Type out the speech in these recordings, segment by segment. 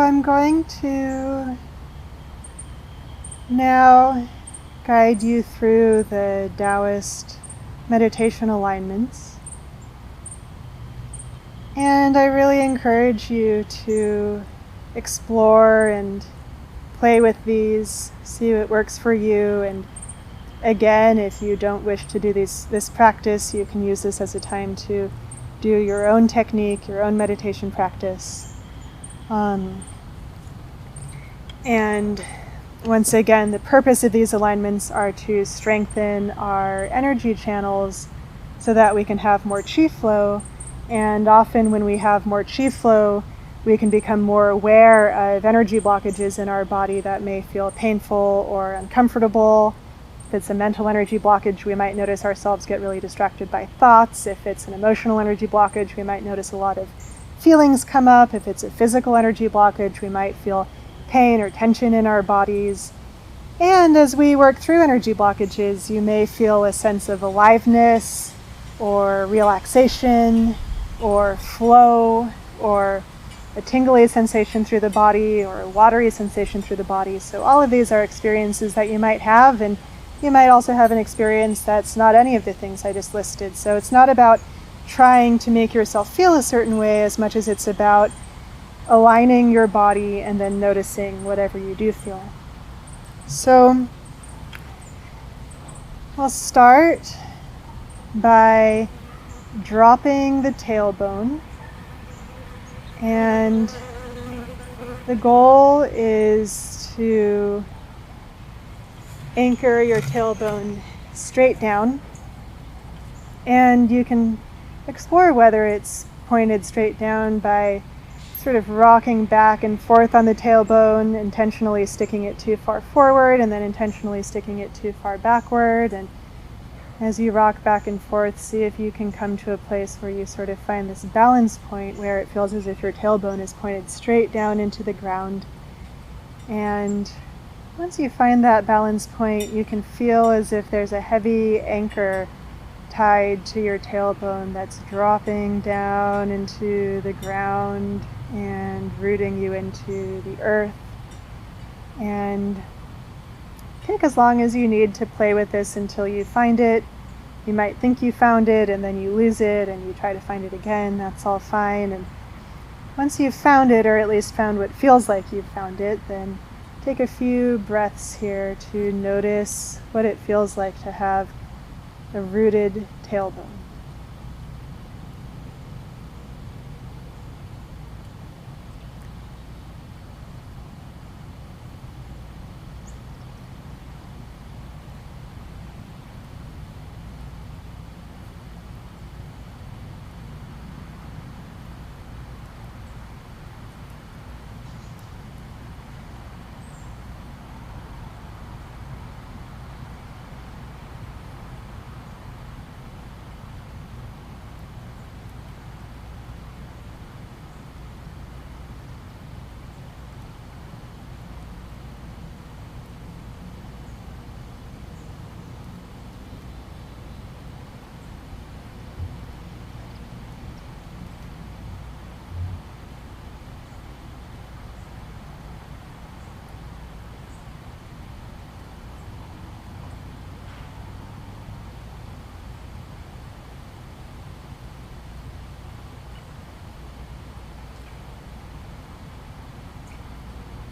I'm going to now guide you through the Taoist meditation alignments. And I really encourage you to explore and play with these, see what works for you. And again, if you don't wish to do this practice, you can use this as a time to do your own technique, your own meditation practice. And once again, the purpose of these alignments are to strengthen our energy channels so that we can have more chi flow. And often when we have more chi flow, we can become more aware of energy blockages in our body that may feel painful or uncomfortable. If it's a mental energy blockage, we might notice ourselves get really distracted by thoughts. If it's an emotional energy blockage, we might notice a lot of feelings come up. If it's a physical energy blockage, we might feel pain or tension in our bodies. And as we work through energy blockages, you may feel a sense of aliveness or relaxation or flow or a tingly sensation through the body or a watery sensation through the body. So all of these are experiences that you might have, and you might also have an experience that's not any of the things I just listed. So it's not about trying to make yourself feel a certain way as much as it's about aligning your body and then noticing whatever you do feel. So I'll start by dropping the tailbone, and the goal is to anchor your tailbone straight down, and you can explore whether it's pointed straight down by sort of rocking back and forth on the tailbone, intentionally sticking it too far forward and then intentionally sticking it too far backward. And as you rock back and forth, see if you can come to a place where you sort of find this balance point where it feels as if your tailbone is pointed straight down into the ground. And once you find that balance point, you can feel as if there's a heavy anchor tied to your tailbone that's dropping down into the ground and rooting you into the earth. And take as long as you need to play with this until you find it. You might think you found it and then you lose it and you try to find it again. That's all fine. And once you've found it, or at least found what feels like you've found it, then take a few breaths here to notice what it feels like to have a rooted tailbone.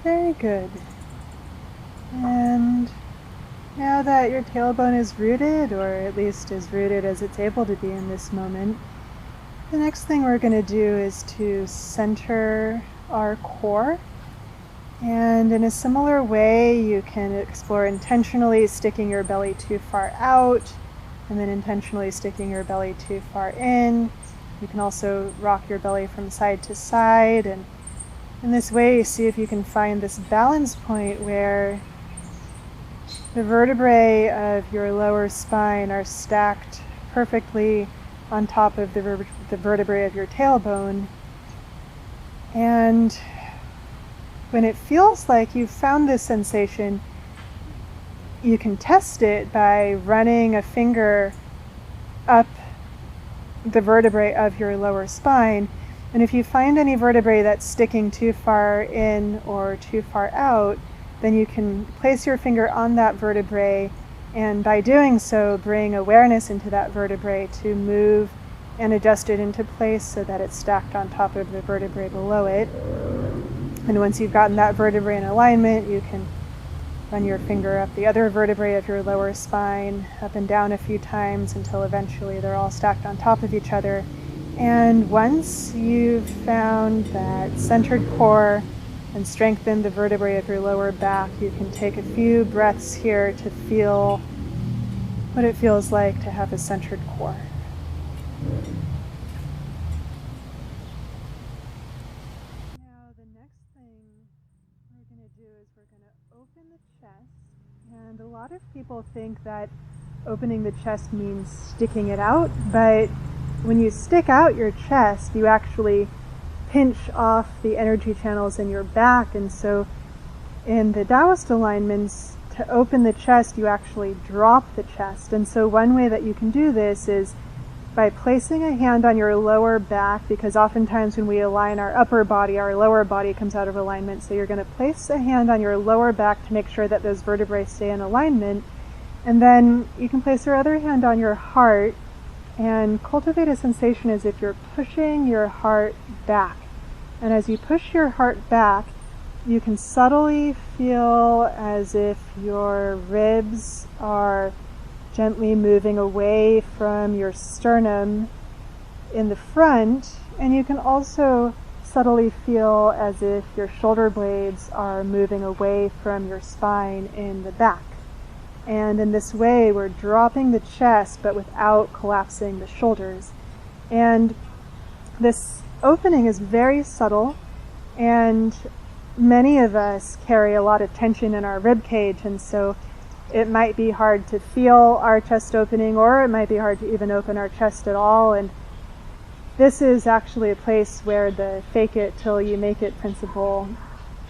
Very good. And now that your tailbone is rooted, or at least as rooted as it's able to be in this moment, the next thing we're going to do is to center our core. And in a similar way, you can explore intentionally sticking your belly too far out, and then intentionally sticking your belly too far in. You can also rock your belly from side to side, and in this way, see if you can find this balance point where the vertebrae of your lower spine are stacked perfectly on top of the vertebrae of your tailbone. And when it feels like you've found this sensation, you can test it by running a finger up the vertebrae of your lower spine And if you find any vertebrae that's sticking too far in or too far out, then you can place your finger on that vertebrae, and by doing so, bring awareness into that vertebrae to move and adjust it into place so that it's stacked on top of the vertebrae below it. And once you've gotten that vertebrae in alignment, you can run your finger up the other vertebrae of your lower spine, up and down a few times until eventually they're all stacked on top of each other. And once you've found that centered core and strengthened the vertebrae of your lower back, you can take a few breaths here to feel what it feels like to have a centered core. Now the next thing we're going to do is we're going to open the chest. And a lot of people think that opening the chest means sticking it out, but when you stick out your chest, you actually pinch off the energy channels in your back. And so in the Taoist alignments, to open the chest, you actually drop the chest. And so one way that you can do this is by placing a hand on your lower back, because oftentimes when we align our upper body, our lower body comes out of alignment. So you're going to place a hand on your lower back to make sure that those vertebrae stay in alignment. And then you can place your other hand on your heart and cultivate a sensation as if you're pushing your heart back. And as you push your heart back, you can subtly feel as if your ribs are gently moving away from your sternum in the front, and you can also subtly feel as if your shoulder blades are moving away from your spine in the back. And in this way, we're dropping the chest, but without collapsing the shoulders. And this opening is very subtle, and many of us carry a lot of tension in our rib cage, and so it might be hard to feel our chest opening, or it might be hard to even open our chest at all. And this is actually a place where the fake it till you make it principle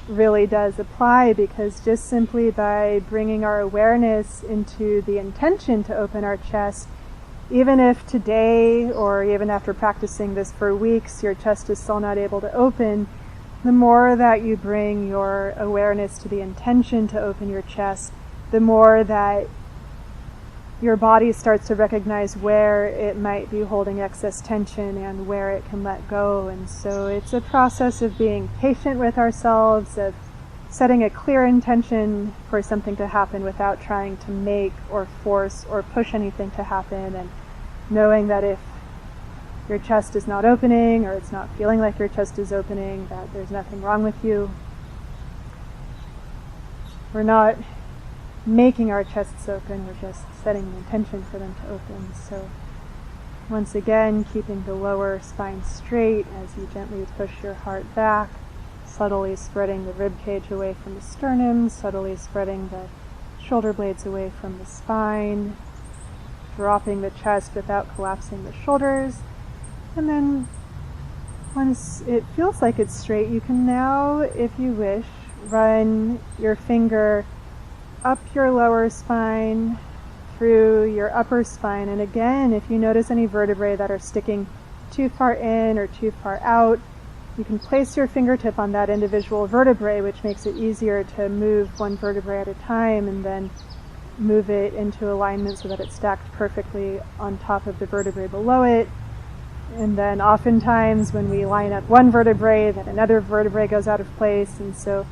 really does apply, because just simply by bringing our awareness into the intention to open our chest, even if today or even after practicing this for weeks your chest is still not able to open, the more that you bring your awareness to the intention to open your chest, the more that your body starts to recognize where it might be holding excess tension and where it can let go. And so it's a process of being patient with ourselves, of setting a clear intention for something to happen without trying to make or force or push anything to happen, and knowing that if your chest is not opening or it's not feeling like your chest is opening, that there's nothing wrong with you. We're not making our chests open, we're just setting the intention for them to open. So once again, keeping the lower spine straight as you gently push your heart back, subtly spreading the rib cage away from the sternum, subtly spreading the shoulder blades away from the spine, dropping the chest without collapsing the shoulders. And then once it feels like it's straight, you can now, if you wish, run your finger up your lower spine, through your upper spine. And again, if you notice any vertebrae that are sticking too far in or too far out, you can place your fingertip on that individual vertebrae, which makes it easier to move one vertebrae at a time and then move it into alignment so that it's stacked perfectly on top of the vertebrae below it. And then oftentimes when we line up one vertebrae, then another vertebrae goes out of place. And so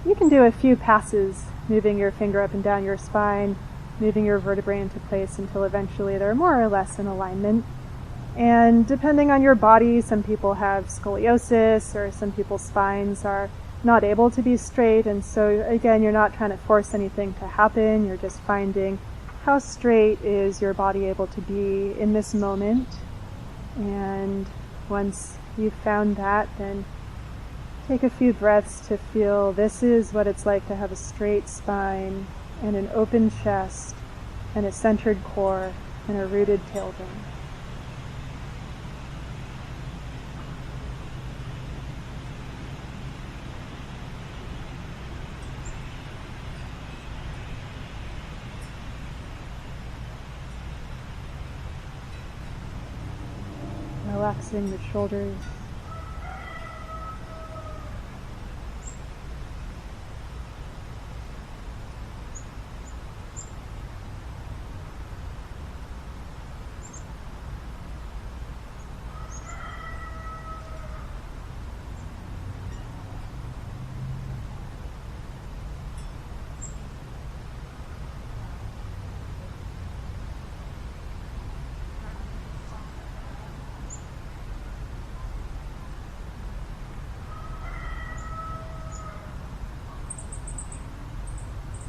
you can do a few passes, moving your finger up and down your spine, moving your vertebrae into place until eventually they're more or less in alignment. And depending on your body, some people have scoliosis, or some people's spines are not able to be straight. And so again, you're not trying to force anything to happen. You're just finding how straight is your body able to be in this moment. And once you've found that, then take a few breaths to feel this is what it's like to have a straight spine and an open chest and a centered core and a rooted tailbone. Relaxing the shoulders,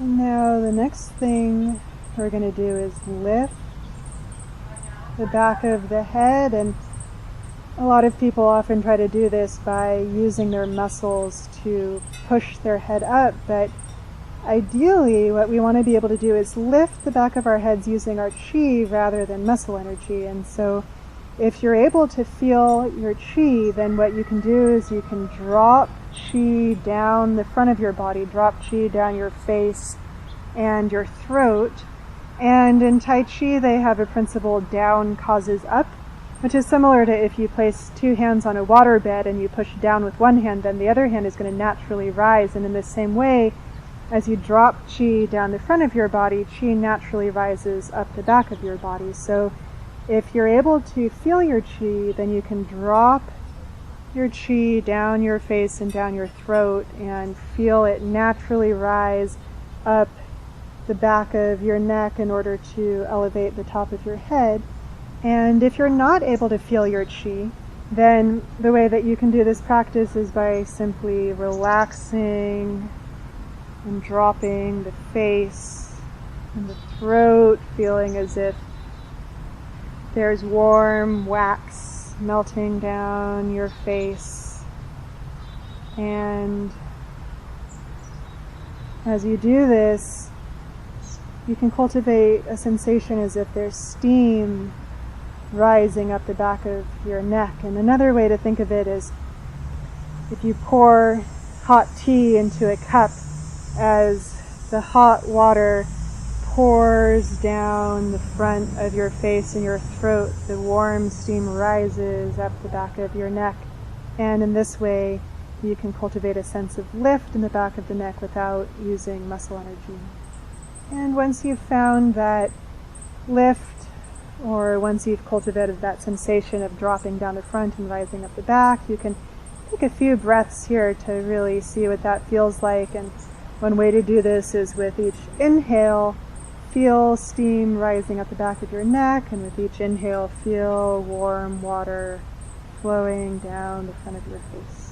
And now the next thing we're going to do is lift the back of the head, and a lot of people often try to do this by using their muscles to push their head up, but ideally what we want to be able to do is lift the back of our heads using our chi rather than muscle energy. And so if you're able to feel your chi, then what you can do is you can drop chi down the front of your body, drop chi down your face and your throat. And in Tai Chi they have a principle, down causes up, which is similar to if you place two hands on a water bed and you push down with one hand, then the other hand is going to naturally rise. And in the same way, as you drop chi down the front of your body, chi naturally rises up the back of your body. So if you're able to feel your chi, then you can drop your chi down your face and down your throat and feel it naturally rise up the back of your neck in order to elevate the top of your head. And if you're not able to feel your chi, then the way that you can do this practice is by simply relaxing and dropping the face and the throat, feeling as if there's warm wax melting down your face. And as you do this, you can cultivate a sensation as if there's steam rising up the back of your neck. And another way to think of it is if you pour hot tea into a cup, as the hot water pours down the front of your face and your throat, the warm steam rises up the back of your neck. And in this way, you can cultivate a sense of lift in the back of the neck without using muscle energy. And once you've found that lift, or once you've cultivated that sensation of dropping down the front and rising up the back, you can take a few breaths here to really see what that feels like. And one way to do this is with each inhale, feel steam rising up the back of your neck, and with each inhale, feel warm water flowing down the front of your face.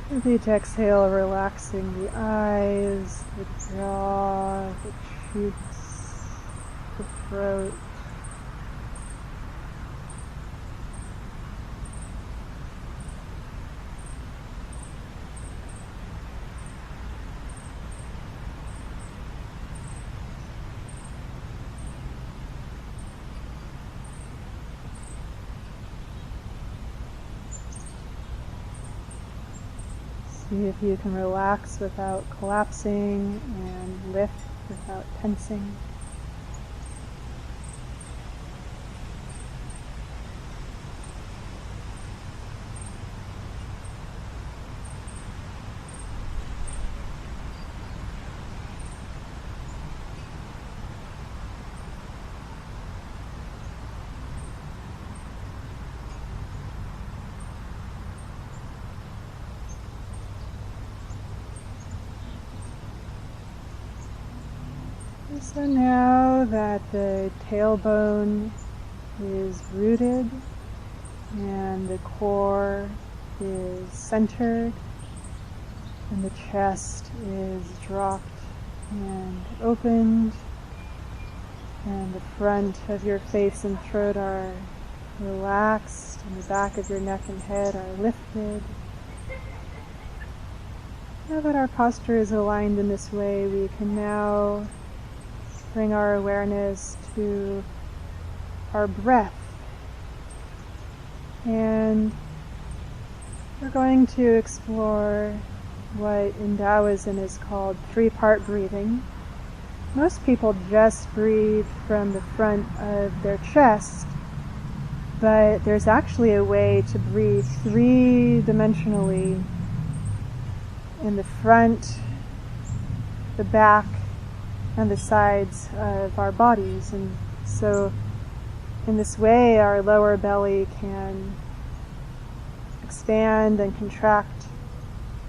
With each exhale, relaxing the eyes, the jaw, the cheeks, the throat. See if you can relax without collapsing and lift without tensing. So now that the tailbone is rooted and the core is centered and the chest is dropped and opened and the front of your face and throat are relaxed and the back of your neck and head are lifted. Now that our posture is aligned in this way, we can now bring our awareness to our breath. And we're going to explore what in Taoism is called three-part breathing. Most people just breathe from the front of their chest, but there's actually a way to breathe three-dimensionally in the front, the back, and the sides of our bodies. And so in this way our lower belly can expand and contract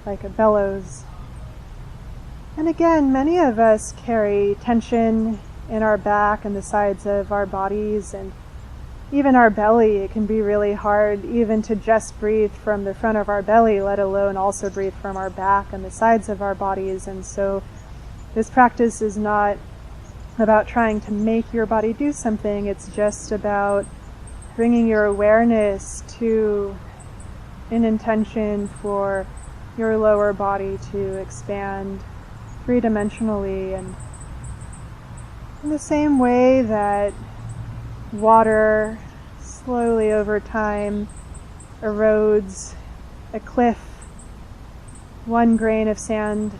like a bellows. And again, many of us carry tension in our back and the sides of our bodies, and even our belly. It can be really hard even to just breathe from the front of our belly, let alone also breathe from our back and the sides of our bodies. And so this practice is not about trying to make your body do something. It's just about bringing your awareness to an intention for your lower body to expand three-dimensionally. And in the same way that water slowly over time erodes a cliff, one grain of sand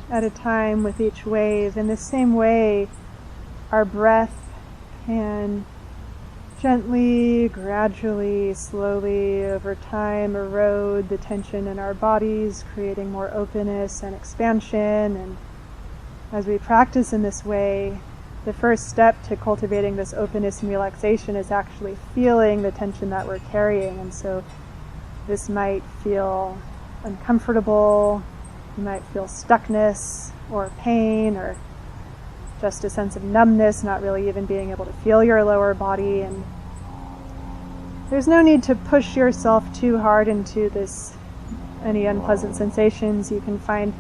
at a time with each wave, in the same way our breath can gently, gradually, slowly over time erode the tension in our bodies, creating more openness and expansion. And as we practice in this way, the first step to cultivating this openness and relaxation is actually feeling the tension that we're carrying. And so this might feel uncomfortable, you might feel stuckness or pain or just a sense of numbness, not really even being able to feel your lower body. And there's no need to push yourself too hard into any unpleasant sensations. You can find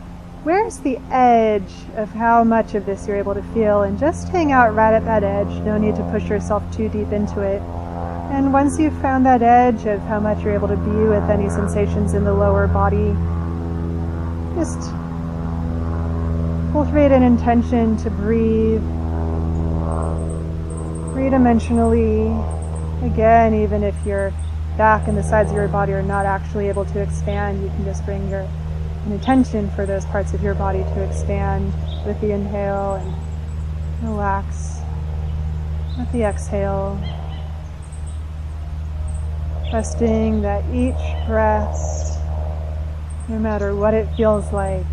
where's the edge of how much of this you're able to feel, and just hang out right at that edge. No need to push yourself too deep into it. And once you've found that edge of how much you're able to be with any sensations in the lower body, just cultivate an intention to breathe three-dimensionally. Again, even if your back and the sides of your body are not actually able to expand, you can just bring an intention for those parts of your body to expand with the inhale and relax with the exhale. Trusting that each breath, no matter what it feels like,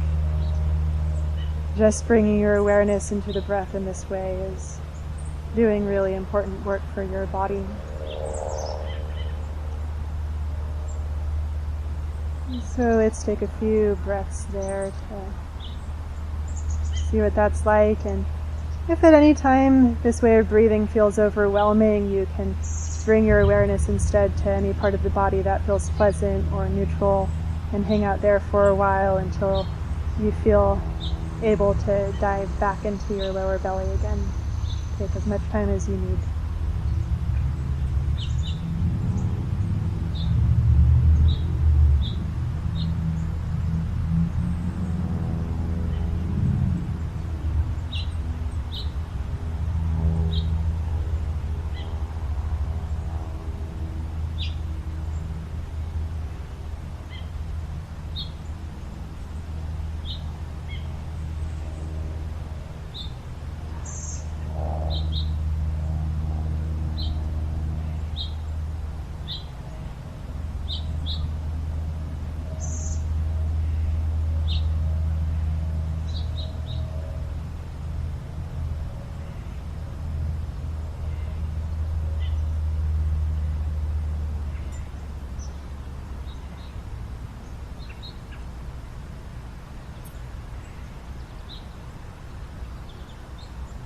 just bringing your awareness into the breath in this way is doing really important work for your body. So let's take a few breaths there to see what that's like. And if at any time this way of breathing feels overwhelming, you can bring your awareness instead to any part of the body that feels pleasant or neutral and hang out there for a while until you feel able to dive back into your lower belly again. Take as much time as you need.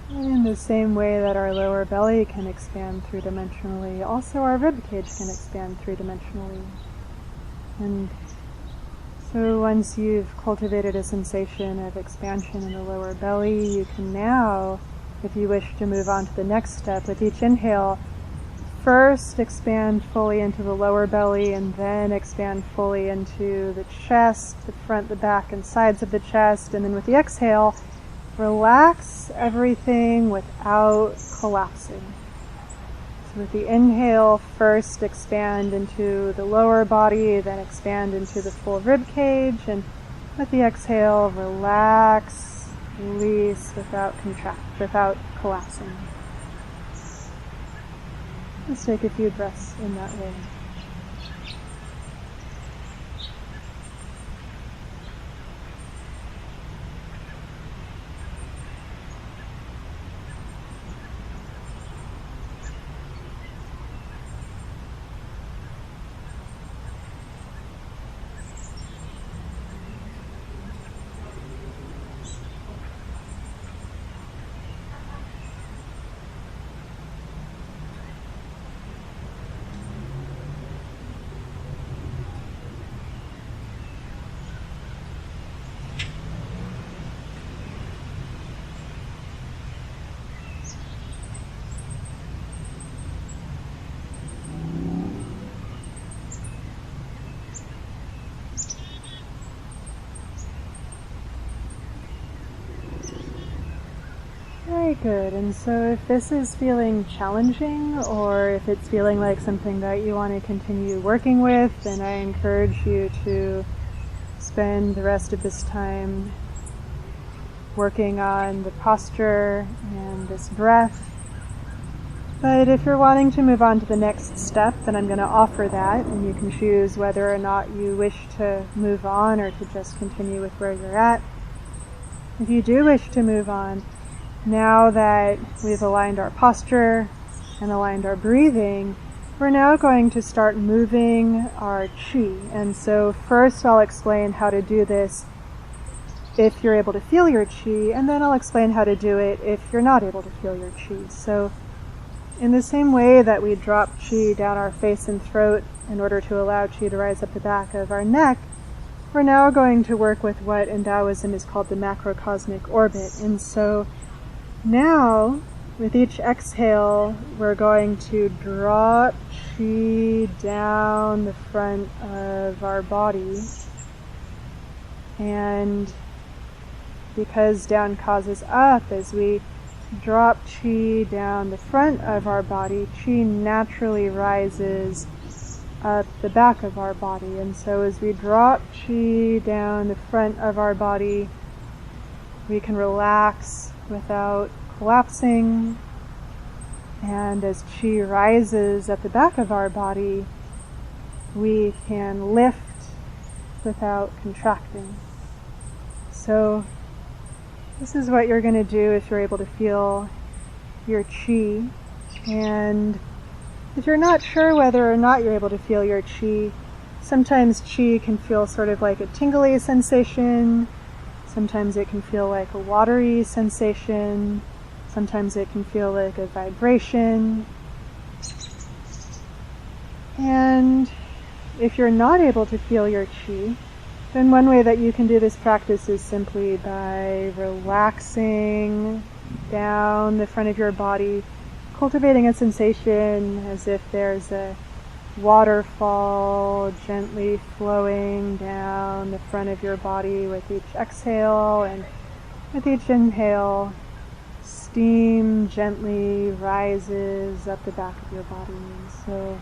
In the same way that our lower belly can expand three-dimensionally, also our rib cage can expand three-dimensionally. And so once you've cultivated a sensation of expansion in the lower belly, you can now, if you wish to move on to the next step, with each inhale, first expand fully into the lower belly and then expand fully into the chest, the front, the back, and sides of the chest. And then with the exhale, relax everything without collapsing. So with the inhale, first expand into the lower body, then expand into the full rib cage, and with the exhale, relax, release without collapsing. Let's take a few breaths in that way. good. And so if this is feeling challenging, or if it's feeling like something that you want to continue working with, then I encourage you to spend the rest of this time working on the posture and this breath. But if you're wanting to move on to the next step, then I'm going to offer that, and you can choose whether or not you wish to move on or to just continue with where you're at. If you do wish to move on, now that we've aligned our posture and aligned our breathing, we're now going to start moving our chi. And so first I'll explain how to do this if you're able to feel your chi, and then I'll explain how to do it if you're not able to feel your chi. So in the same way that we drop chi down our face and throat in order to allow chi to rise up the back of our neck, we're now going to work with what in Taoism is called the macrocosmic orbit. And so now, with each exhale, we're going to drop chi down the front of our body. And because down causes up, as we drop chi down the front of our body, chi naturally rises up the back of our body. And so as we drop chi down the front of our body, we can relax without collapsing. And as chi rises at the back of our body, we can lift without contracting. So this is what you're going to do if you're able to feel your chi. And if you're not sure whether or not you're able to feel your chi, sometimes chi can feel sort of like a tingly sensation. Sometimes it can feel like a watery sensation. Sometimes it can feel like a vibration. And if you're not able to feel your chi, then one way that you can do this practice is simply by relaxing down the front of your body, cultivating a sensation as if there's a waterfall gently flowing down the front of your body with each exhale, and with each inhale, steam gently rises up the back of your body. And so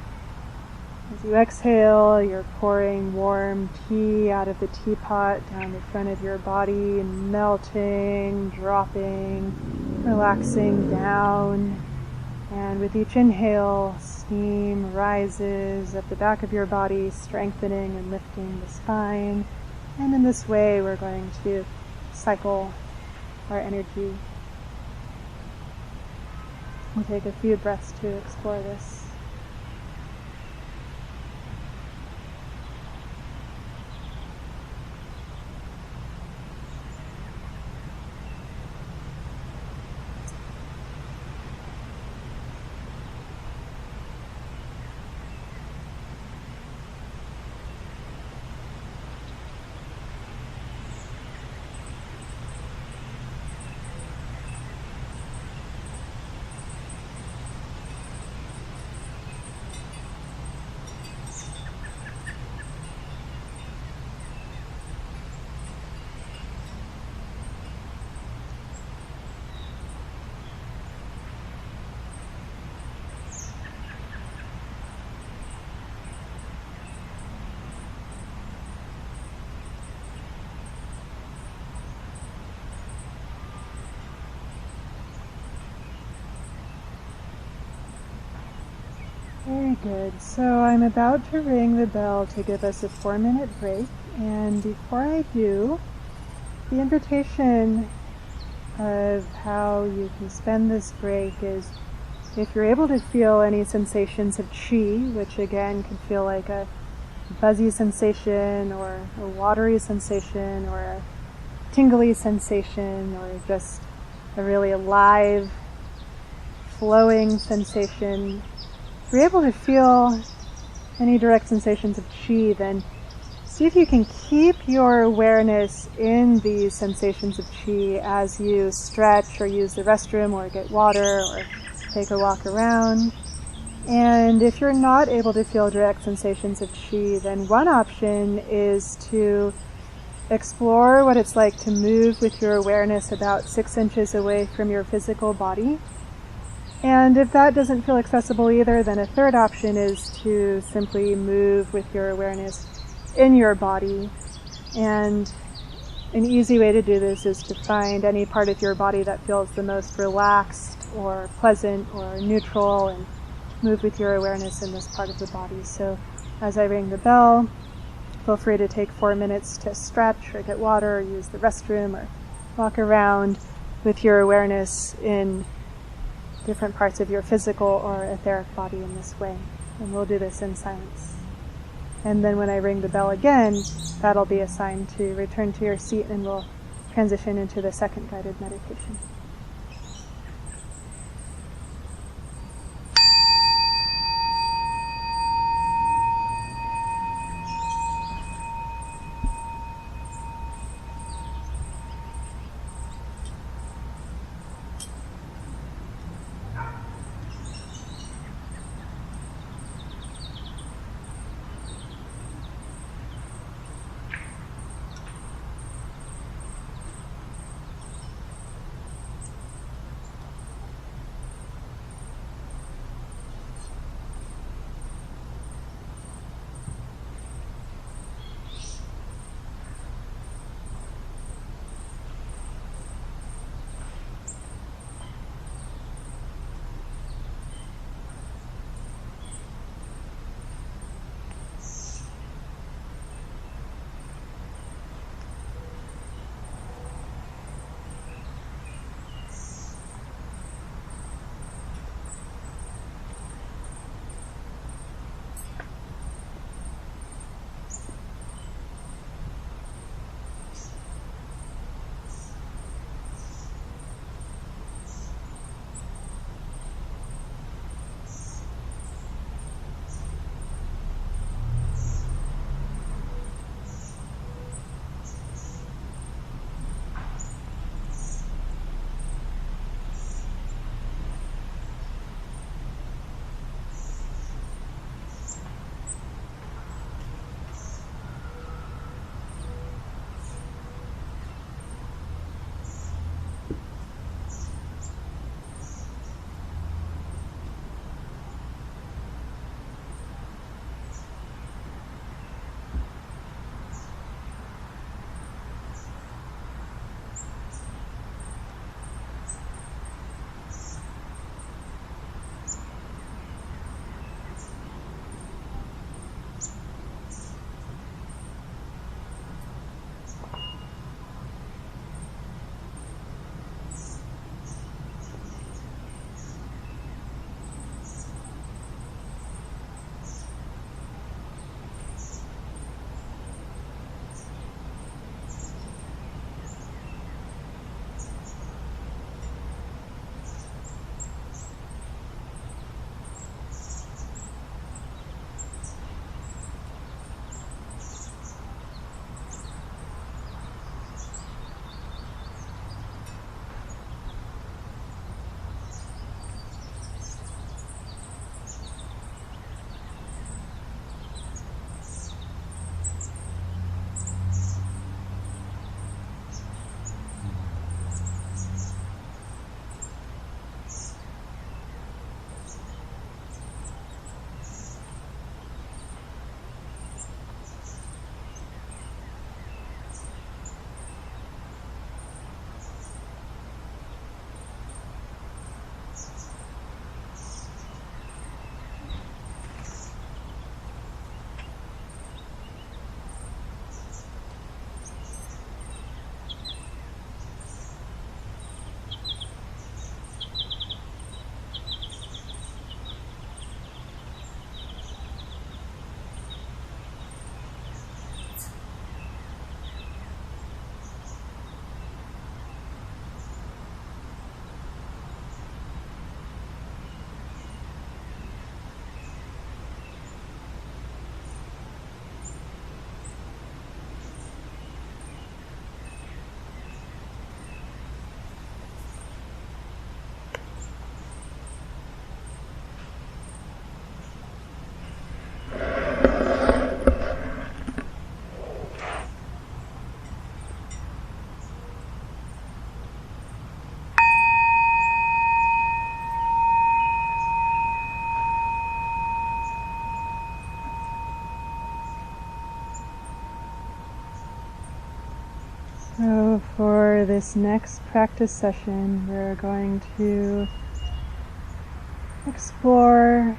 as you exhale, you're pouring warm tea out of the teapot down the front of your body, and melting, dropping, relaxing down. And with each inhale, steam rises up the back of your body, strengthening and lifting the spine. And in this way, we're going to cycle our energy. We'll take a few breaths to explore this. Very good. So I'm about to ring the bell to give us a 4-minute break, and before I do, the invitation of how you can spend this break is, if you're able to feel any sensations of chi, which again could feel like a buzzy sensation or a watery sensation or a tingly sensation or just a really alive, flowing sensation, if you're able to feel any direct sensations of chi, then see if you can keep your awareness in these sensations of chi as you stretch or use the restroom or get water or take a walk around. And if you're not able to feel direct sensations of chi, then one option is to explore what it's like to move with your awareness about 6 inches away from your physical body. And if that doesn't feel accessible either, then a third option is to simply move with your awareness in your body. And an easy way to do this is to find any part of your body that feels the most relaxed or pleasant or neutral, and move with your awareness in this part of the body. So as I ring the bell, feel free to take 4 minutes to stretch or get water or use the restroom or walk around with your awareness in different parts of your physical or etheric body in this way. And we'll do this in silence. And then when I ring the bell again, that'll be a sign to return to your seat, and we'll transition into the second guided meditation. So for this next practice session, we're going to explore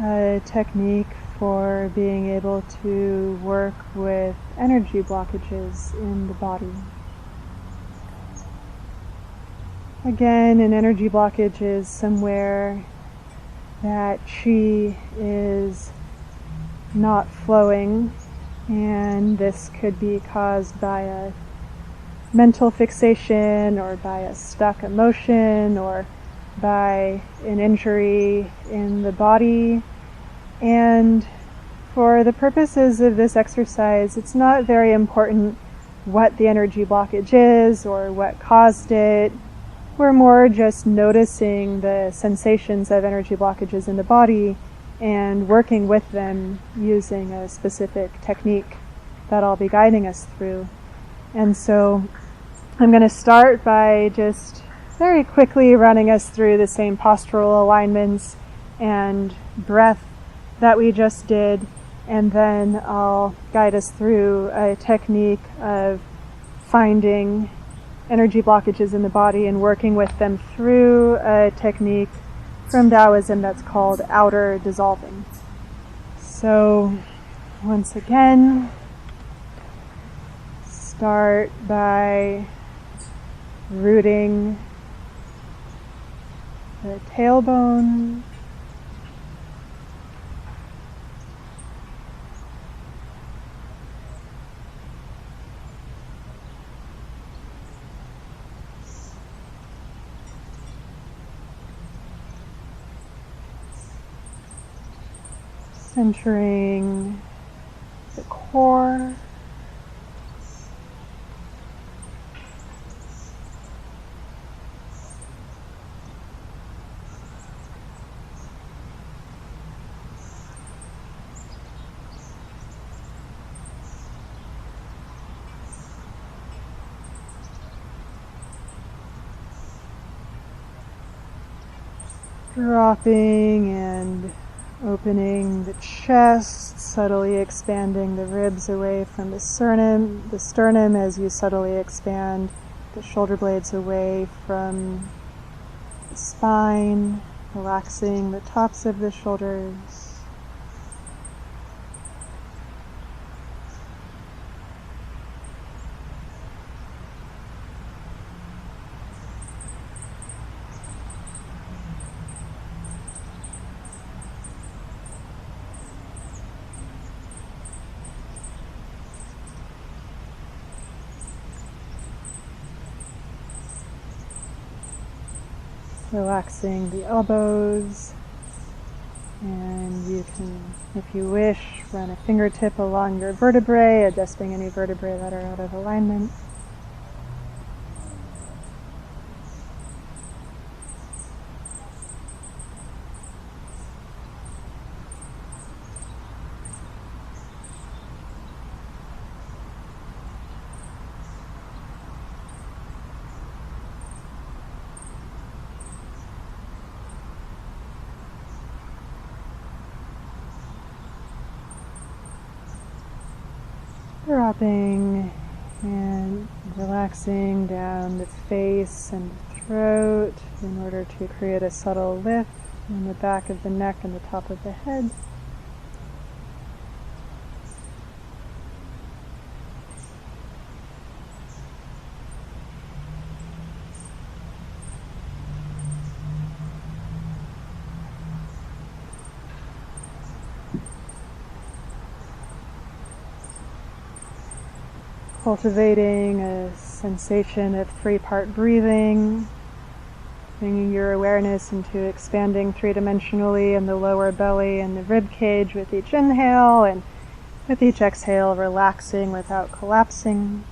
a technique for being able to work with energy blockages in the body. Again, an energy blockage is somewhere that chi is not flowing, and this could be caused by a mental fixation or by a stuck emotion or by an injury in the body. And for the purposes of this exercise, it's not very important what the energy blockage is or what caused it. We're more just noticing the sensations of energy blockages in the body and working with them using a specific technique that I'll be guiding us through. And so I'm going to start by just very quickly running us through the same postural alignments and breath that we just did, and then I'll guide us through a technique of finding energy blockages in the body and working with them through a technique from Taoism that's called outer dissolving. So once again, start by rooting the tailbone, centering the core, dropping and opening the chest, subtly expanding the ribs away from the sternum as you subtly expand the shoulder blades away from the spine, relaxing the tops of the shoulders. Relaxing the elbows, and you can, if you wish, run a fingertip along your vertebrae, adjusting any vertebrae that are out of alignment. Dropping and relaxing down the face and the throat in order to create a subtle lift in the back of the neck and the top of the head. Cultivating a sensation of three-part breathing, bringing your awareness into expanding three-dimensionally in the lower belly and the rib cage with each inhale, and with each exhale relaxing without collapsing.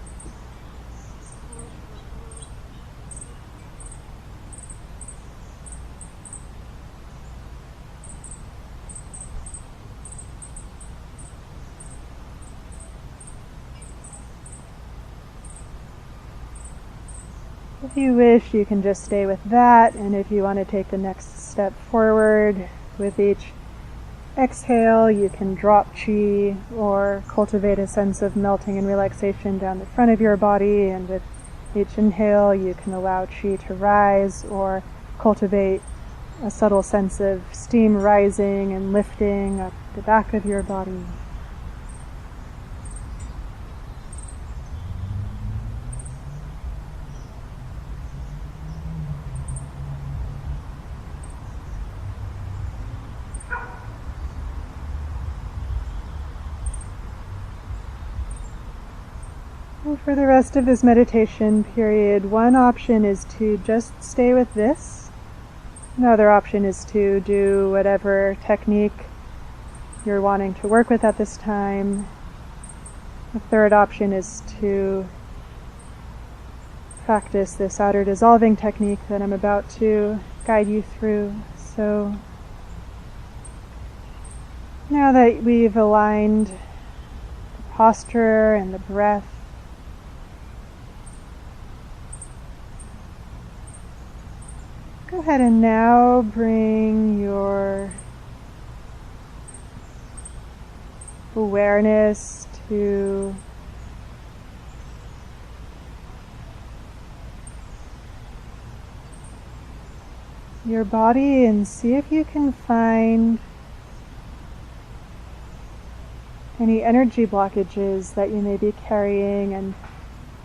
If you wish, you can just stay with that, and if you want to take the next step forward with each exhale, you can drop chi or cultivate a sense of melting and relaxation down the front of your body, and with each inhale you can allow chi to rise or cultivate a subtle sense of steam rising and lifting up the back of your body. For the rest of this meditation period, one option is to just stay with this. Another option is to do whatever technique you're wanting to work with at this time. The third option is to practice this outer dissolving technique that I'm about to guide you through. So now that we've aligned the posture and the breath, go ahead and now bring your awareness to your body and see if you can find any energy blockages that you may be carrying. And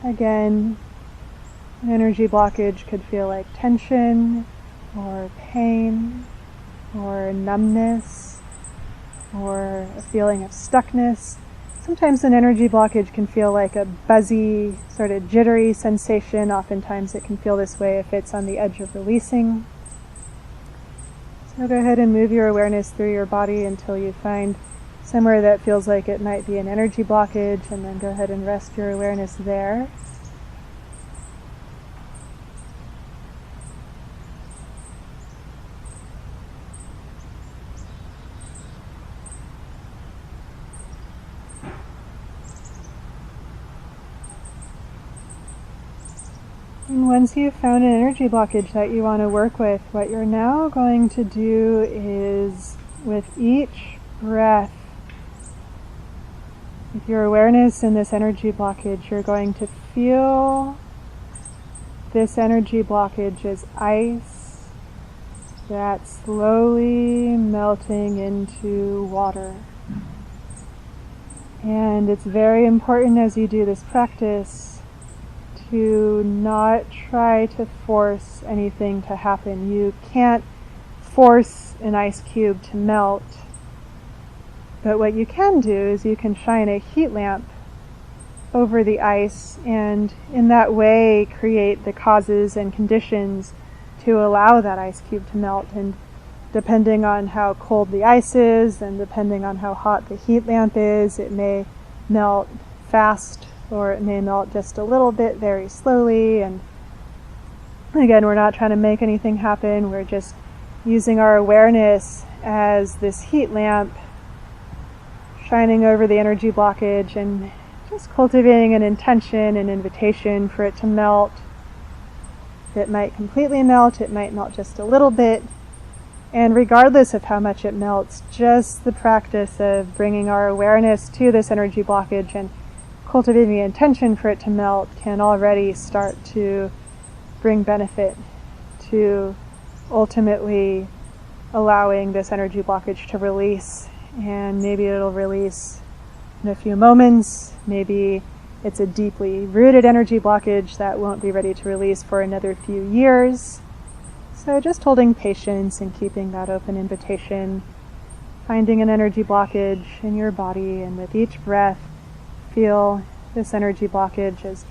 again, an energy blockage could feel like tension or pain or numbness or a feeling of stuckness. Sometimes an energy blockage can feel like a buzzy, sort of jittery sensation. Oftentimes it can feel this way if it's on the edge of releasing. So go ahead and move your awareness through your body until you find somewhere that feels like it might be an energy blockage, and then go ahead and rest your awareness there. And once you've found an energy blockage that you want to work with, what you're now going to do is, with each breath, with your awareness in this energy blockage, you're going to feel this energy blockage as ice that's slowly melting into water. And it's very important as you do this practice to not try to force anything to happen. You can't force an ice cube to melt, but what you can do is you can shine a heat lamp over the ice and in that way create the causes and conditions to allow that ice cube to melt. And depending on how cold the ice is and depending on how hot the heat lamp is, it may melt fast or it may melt just a little bit very slowly. And again, we're not trying to make anything happen. We're just using our awareness as this heat lamp shining over the energy blockage and just cultivating an intention, an invitation for it to melt. It might completely melt, it might melt just a little bit. And regardless of how much it melts, just the practice of bringing our awareness to this energy blockage and cultivating the intention for it to melt can already start to bring benefit to ultimately allowing this energy blockage to release. And maybe it'll release in a few moments. Maybe it's a deeply rooted energy blockage that won't be ready to release for another few years. So just holding patience and keeping that open invitation, finding an energy blockage in your body, and with each breath, feel this energy blockage as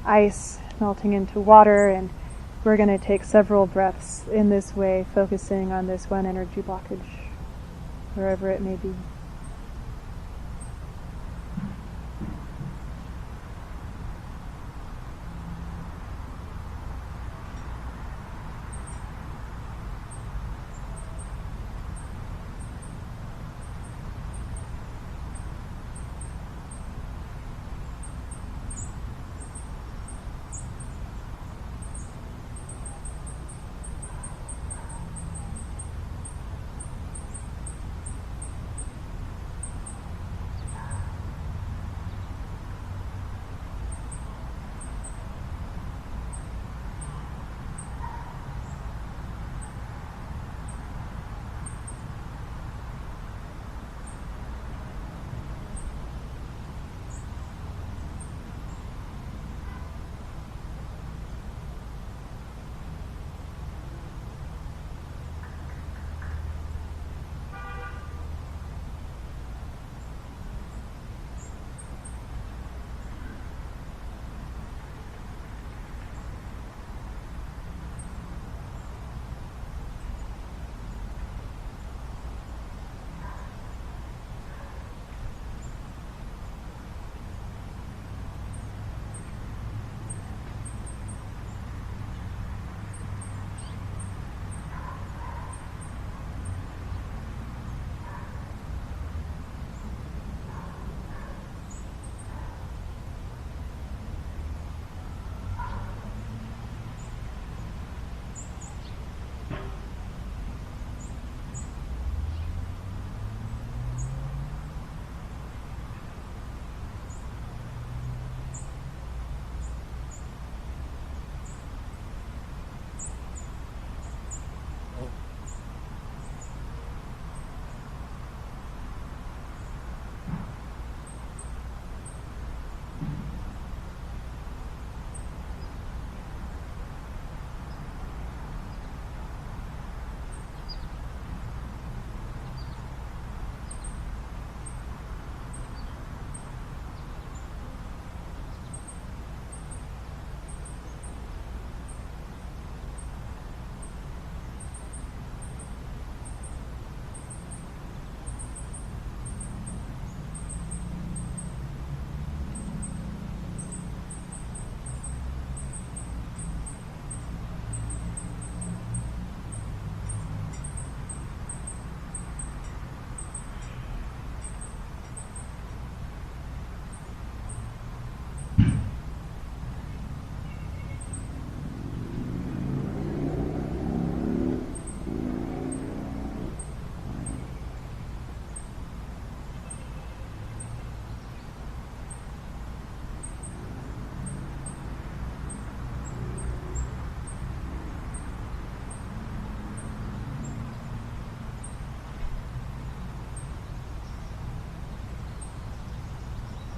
ice melting into water. And we're going to take several breaths in this way, focusing on this one energy blockage, wherever it may be.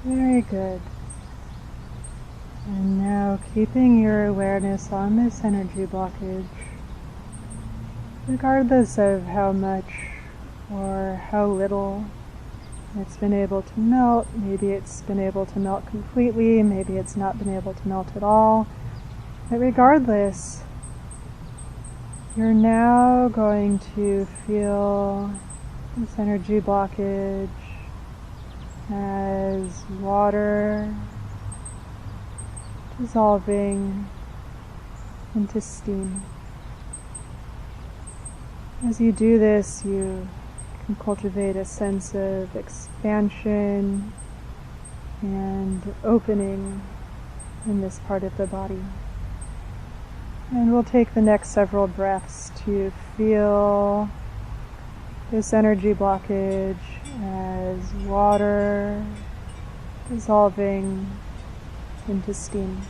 Very good. And now keeping your awareness on this energy blockage, regardless of how much or how little it's been able to melt. Maybe it's been able to melt completely, maybe it's not been able to melt at all. But regardless, you're now going to feel this energy blockage as water dissolving into steam. As you do this, you can cultivate a sense of expansion and opening in this part of the body. And we'll take the next several breaths to feel this energy blockage as water dissolving into steam.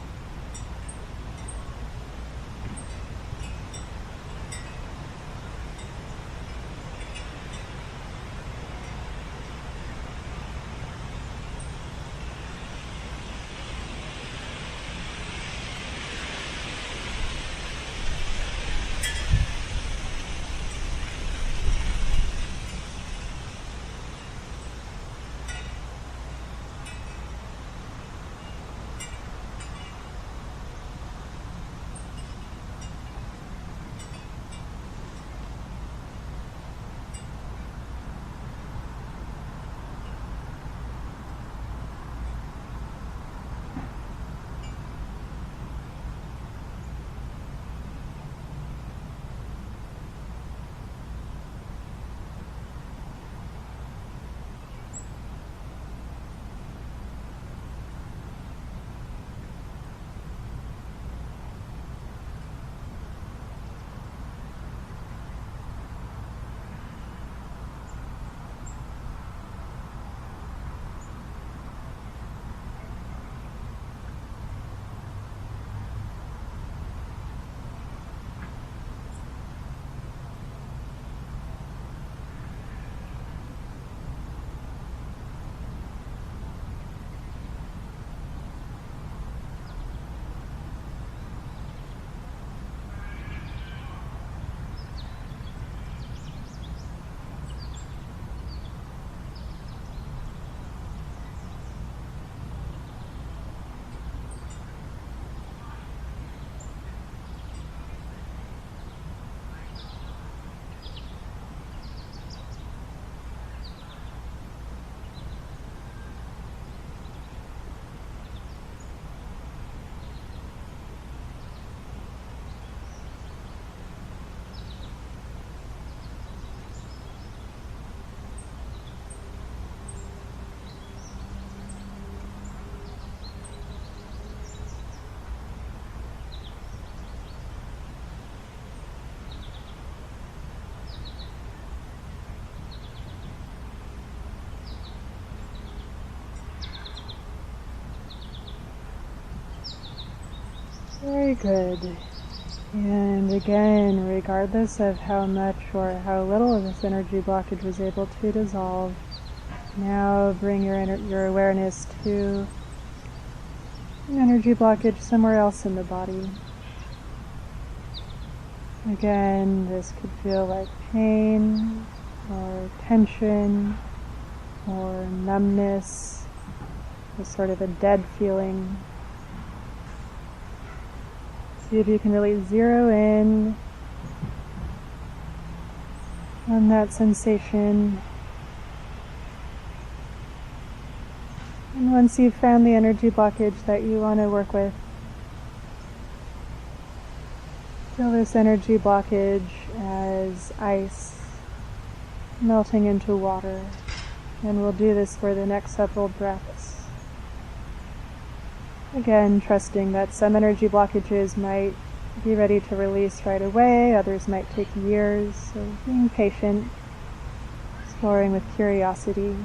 Very good. And again, regardless of how much or how little of this energy blockage was able to dissolve, now bring your awareness to an energy blockage somewhere else in the body. Again, this could feel like pain or tension or numbness, or sort of a dead feeling. See if you can really zero in on that sensation. And once you've found the energy blockage that you want to work with, feel this energy blockage as ice melting into water. And we'll do this for the next several breaths. Again, trusting that some energy blockages might be ready to release right away, others might take years, so being patient, exploring with curiosity.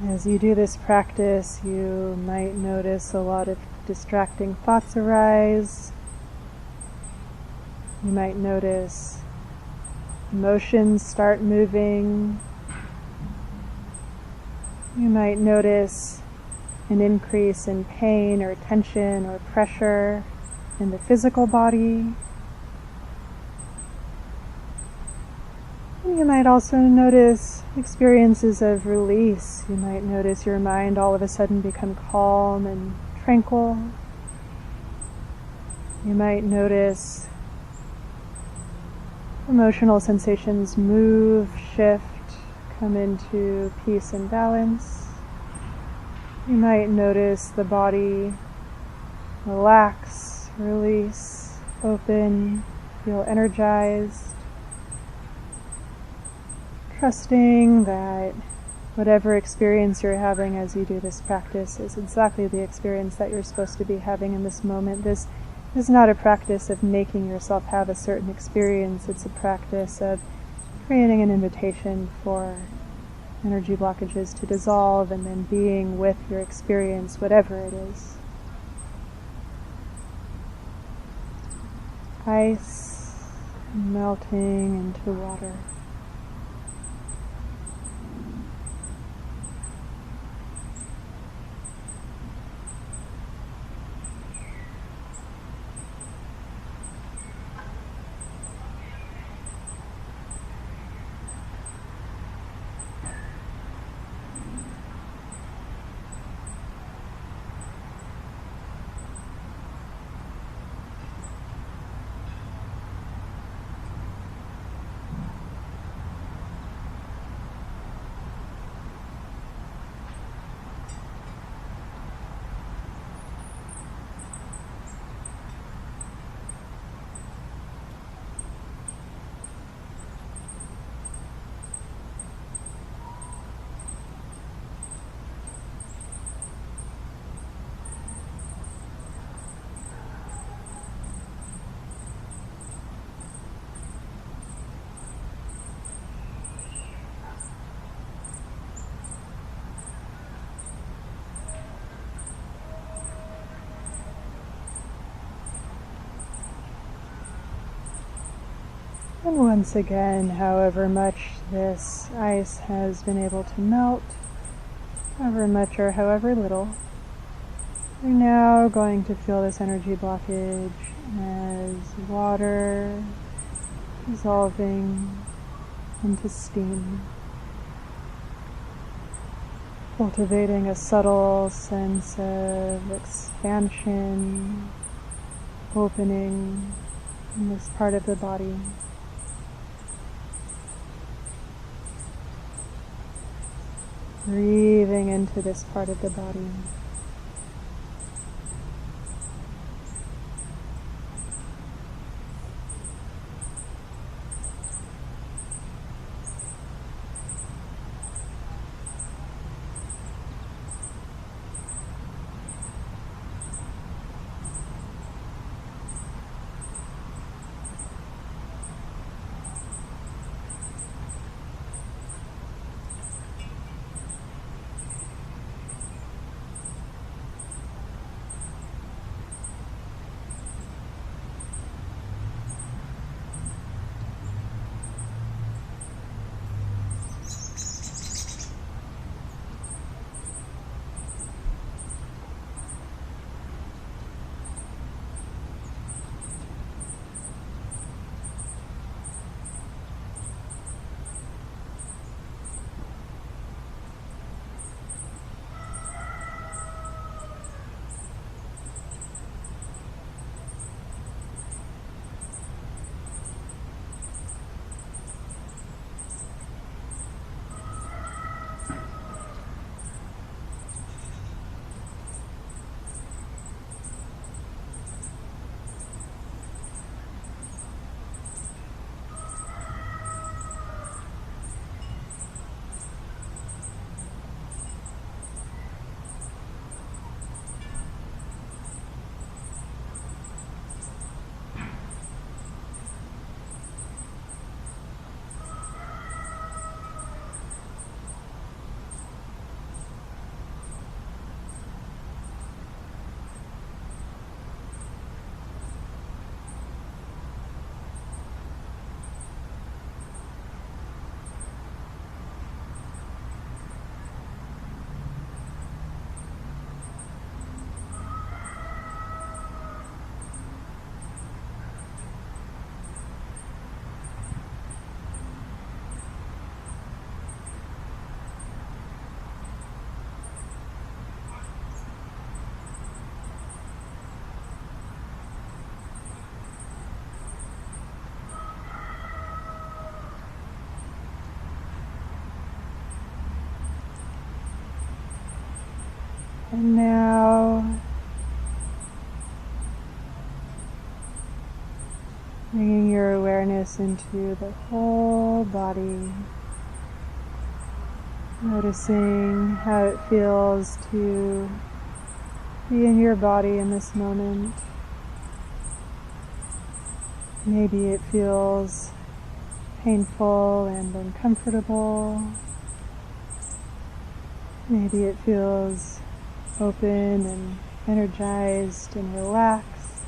As you do this practice, you might notice a lot of distracting thoughts arise. You might notice emotions start moving. You might notice an increase in pain or tension or pressure in the physical body. And you might also notice experiences of release. You might notice your mind all of a sudden become calm and tranquil. You might notice emotional sensations move, shift, come into peace and balance. You might notice the body relax, release, open, feel energized, trusting that whatever experience you're having as you do this practice is exactly the experience that you're supposed to be having in this moment. This is not a practice of making yourself have a certain experience. It's a practice of creating an invitation for energy blockages to dissolve and then being with your experience, whatever it is. Ice melting into water. And once again, however much this ice has been able to melt, however much or however little, you're now going to feel this energy blockage as water dissolving into steam, cultivating a subtle sense of expansion, opening in this part of the body. Breathing into this part of the body. And now, bringing your awareness into the whole body, noticing how it feels to be in your body in this moment. Maybe it feels painful and uncomfortable. Maybe it feels open and energized and relaxed.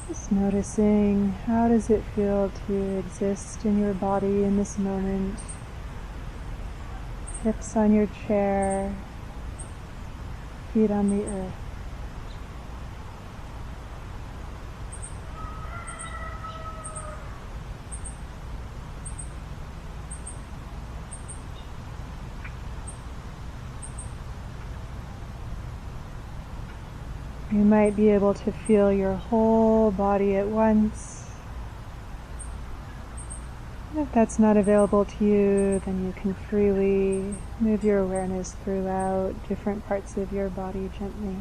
Just noticing, how does it feel to exist in your body in this moment? Hips on your chair, feet on the earth. You might be able to feel your whole body at once. If that's not available to you, then you can freely move your awareness throughout different parts of your body gently.